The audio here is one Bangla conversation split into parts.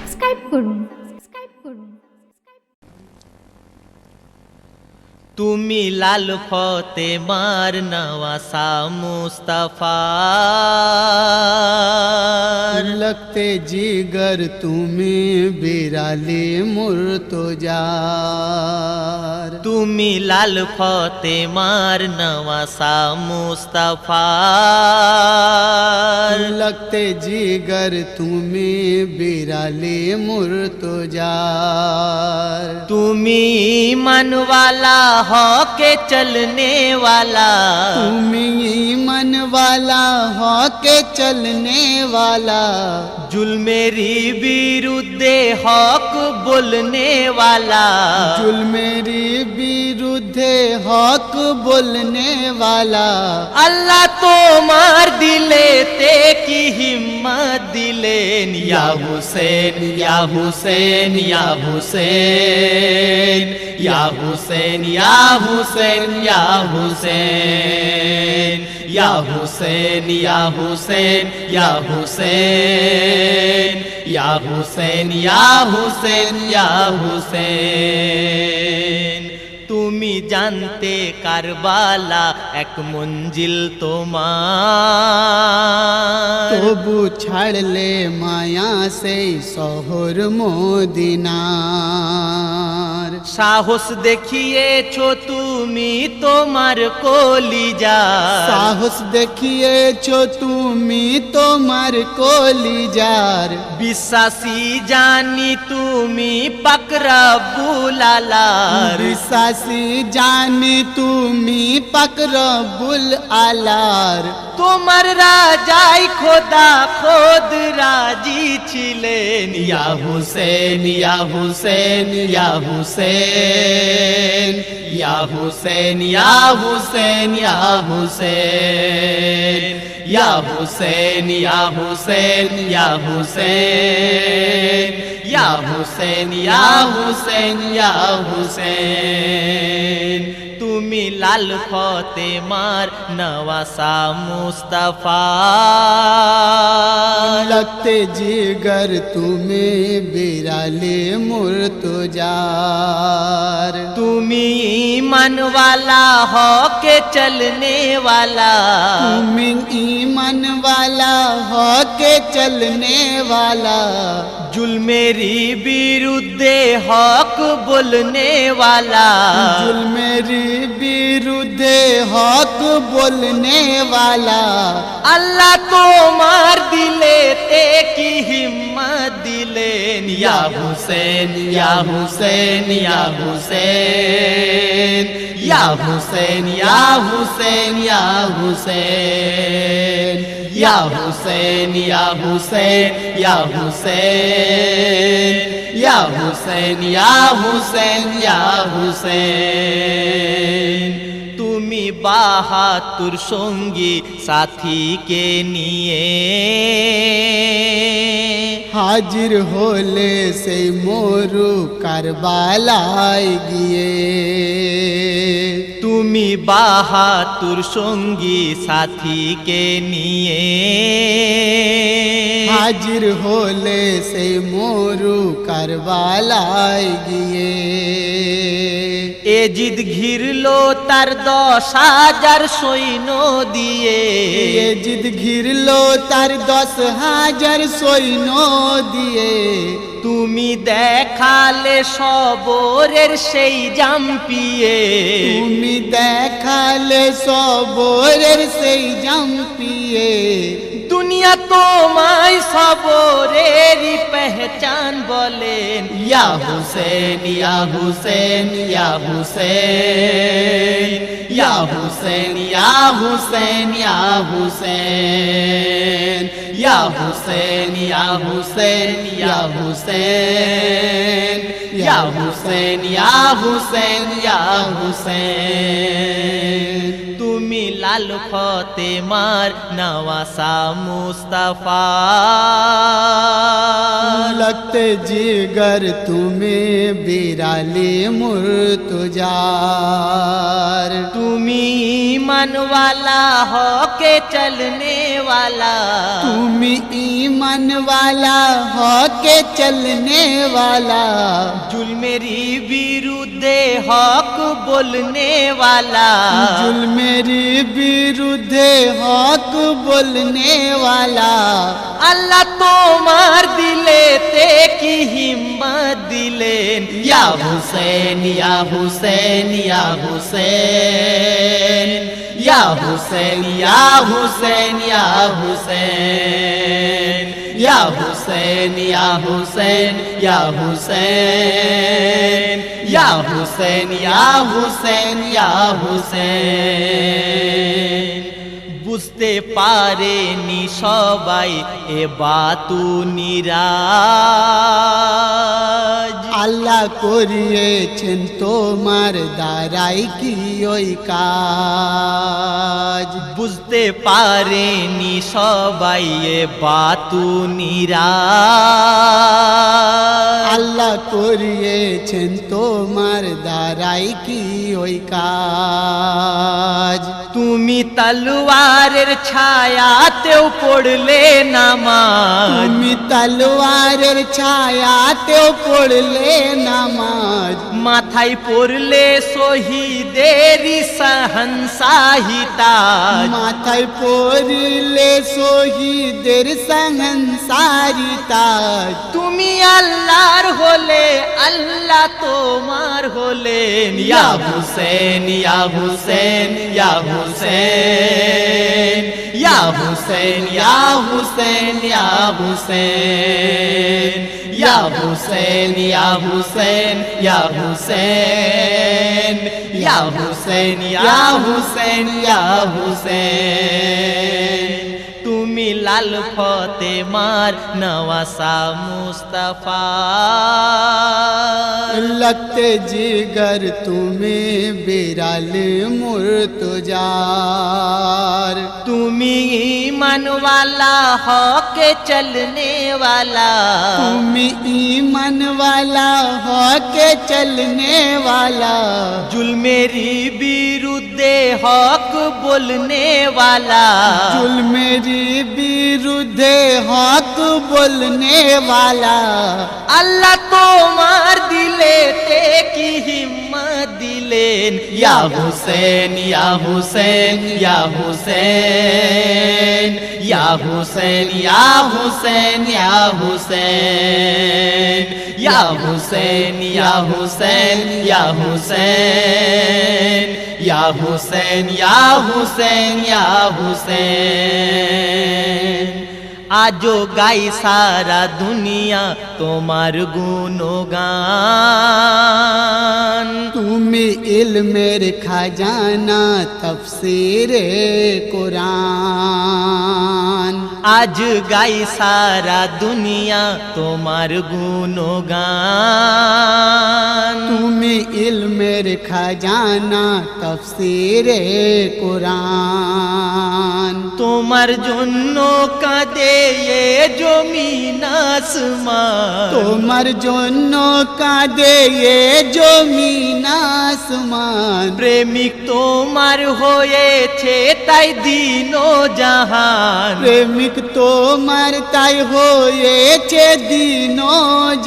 সাবস্ক্রাইব করুন। তুমি লাল ফতেমার নওয়াসা মুস্তাফা लगते जिगर तुम्हें बिराले मुर्तजार তুমি লাল ফতেমার নওয়াসা মুস্তাফা लगते जिगर तुम्हें बिराले मुर्तजार তুমি ईमान वाला होके चलने वाला तुम्हें ईमान वाला हो के चलने वाला जुल्मेरी विरुद्धे हक बोलने वाला जुल्मेरी विरुद्धे हक बोलने वाला अल्लाह तोमार दिलेते की हिम्मत दिलेन या हुसैन या हुसैन या हुसैन या हुसैन या हुसैन या हुसैन या हुसैन या हुसैन या हुसैन या हुसैन या हुसैन या हुसैन তুমি জানতে কারবালা এক মঞ্জিল তোমার তবু ছাড়লে মায়া সেই শহর মদিনার সাহস দেখিয়েছো তুমি তোমার কলিজা সাহস দেখিয়েছো তুমি তোমার কলিজার বিশ্বাসী জানি তুমি পাক রব্বুল আলার বিশ্বাসী জানি তুমি পাক রব্বুল আলার তোমার রাজাই খোদা খোদ রাজি ছিলেন ইয়া হুসেন ইয়া হুসেন ইয়া হুসেন ইয়া হুসেন ইয়া হুসেন ইয়া হুসেন ইয়া হুসেন ইয়া হুসেন ইয়া হুসেন ইয়া হুসেন ইয়া হুসেন ইয়া হুসেন তুমি লাল ফতেমার নওয়াসা মুস্তাফা लगते जिगर तुम्हें बिराले मुर्तजार তুমি ईमान वाला होके चलने वाला तुम्हें ईमान वाला हो के चलने वाला जुल्मेरी विरुद्धे हक बोलने वाला जुल्मेरी विरुद्धे हक बोलने वाला अल्लाह तोमार दिलेते की हिम्मत दिलेन या हुसैन या हुसैन या हुसैन या हुसैन या हुसैन या हुसैन या हुसैन या हुसैन या हुसैन या हुसैन या हुसैन या हुसैन তুমি বাহাতুর সঙ্গী সাথীকে নিয়ে हाजिर होले से मोरु करबालाय गिए তুমি বাহাতুর সঙ্গী সাথীকে নিয়ে हाजिर होले से मोरु करबालाय गिए এজিদ ঘিরলো তার 10,000 সৈন্য দিয়ে जिद घिरलो तार 10,000 सैन्य दिए তুমি দেখালে সবরের সেই জাম্পিয়ে তুমি দেখালে সবরের সেই জাম্পিয়ে দুনিয়া তোমায় সবরেরই পেহচান বলেন ইয়া হুসেন ইয়া হুসেন ইয়া হুসেন ইয়া হুসেন ইয়া হুসেন ইয়া হুসেন ইয়া হুসেন ইয়া হুসেন ইয়া হুসেন ইয়া হুসেন ইয়া হুসেন ইয়া হুসেন তুমি লাল ফতেমার নওয়াসা মুস্তাফা लगते जिगर तुम्हें बिराले मुर्तजार তুমি ईमान वाला हो के चलने वाला तुम ईमान वाला हो के चलने वाला जुल्मेरी विरुद्धे हक बोलने वाला जुल्मेरी विरुद्ध हक बोलने वाला अल्लाह तोमार दिलेते की हिम्मत दिलेन या हुसैन या हुसैन या हुसैन या हुसैन या हुसैन या हुसैन या हुसैन या हुसैन या हुसैन या हुसैन या हुसैन या हुसैन বুঝতে পারেনি সবাই এ বাতু নিরাজ আল্লাহ করিয়েছেন তোমার দ্বারাই কি ওই কাজ বুঝতে পারেনি সবাই এ বাতু নিরাজ আল্লাহ করিয়েছেন তোমার দ্বারাই কি ওই কাজ তুমি তলোয়ারের ছায়াতেও পড়লে নামাজ তুমি তলোয়ারের ছায়াতেও পড়লে নামাজ মাথায় পড়লে শহীদেরই সহনসাহিতাজ মাথায় পড়লে শহীদের সহনসারিতাজ তুমি আল্লাহর হলে আল্লাহ তোমার হলেন ইয়া হুসেন ইয়া হুসেন ইয়া হুসেন ইয়া হুসেন ইয়া হুসেন ইয়া হুসেন ইয়া হুসেন ইয়া হুসেন ইয়া হুসেন ইয়া হুসেন ইয়া হুসেন ইয়া হুসেন তুমি লাল ফতেমার নওয়াসা মুস্তাফা लगते जिगर तुम्हें बिराल मुर्तजार তুমি ईमान वाला होके चलने वाला तुम ईमान वाला हो के चलने वाला जुल्मेरी विरुद्धे हक बोलने वाला जुल्मेरी विरुद्ध हक बोलने वाला अल्लाह तोमार दिलेते की हिम्मत दिलेन या हुसैन या हुसैन या हुसैन या हुसैन या हुसैन या हुसैन या हुसैन या हुसैन या हुसैन या हुसैन या हुसैन या हुसैन आजो गाई सारा दुनिया তোমার গুণগান তুমি ইলমের খাজানা তফসিরে কুরআন আজ গাই সারা দুনিয়া তোমার গুণগান তুমি ইলমের খাজানা তফসিরে কুরআন তোমার জন্য কাঁদে এ জমিন আসমান তোমার জন্য কাঁদে এ জমিন আসমান প্রেমিক তোমার হয়েছে তাই দিন ও জাহান প্রেমিক তোমার তাই হয়েছে দিন ও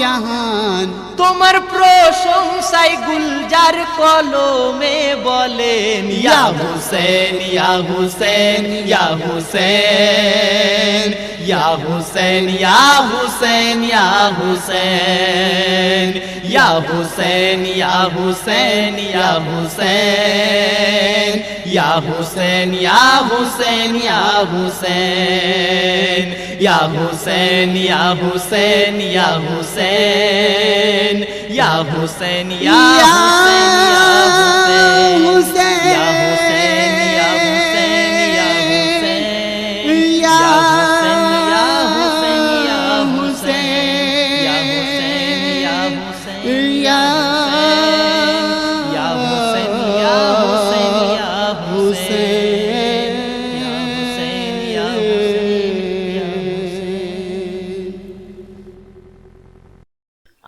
জাহান তোমার প্রশংসায় গুলজার কলমে বলেন ইয়া হুসেন ইয়া হুসেন ইয়া হুসেন ইয়া হুসেন ইয়া হুসেন ইয়া হুসেন ইয়া হুসেন ইয়া হুসেন ইয়া হুসেন ইয়া হুসেন ইয়া হুসেন ইয়া হুসেন ইয়া হুসেন ইয়া হুসেন ইয়া হুসেন ইয়া হুসেন ইয়া হুসেন ইয়া হুসেন ইয়া হুসেন ইয়া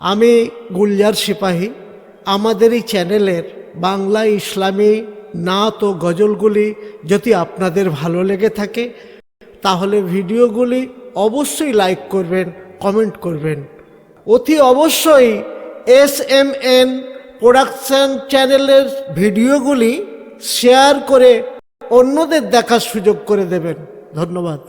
আমি গুলজার সিপাহী। আমাদের এই চ্যানেলের বাংলা ইসলামী নাত ও গজলগুলি যদি আপনাদের ভালো লেগে থাকে তাহলে ভিডিওগুলি অবশ্যই লাইক করবেন, কমেন্ট করবেন। অতি অবশ্যই SMN প্রোডাকশন চ্যানেলের ভিডিওগুলি শেয়ার করে অন্যদের দেখার সুযোগ করে দেবেন। ধন্যবাদ।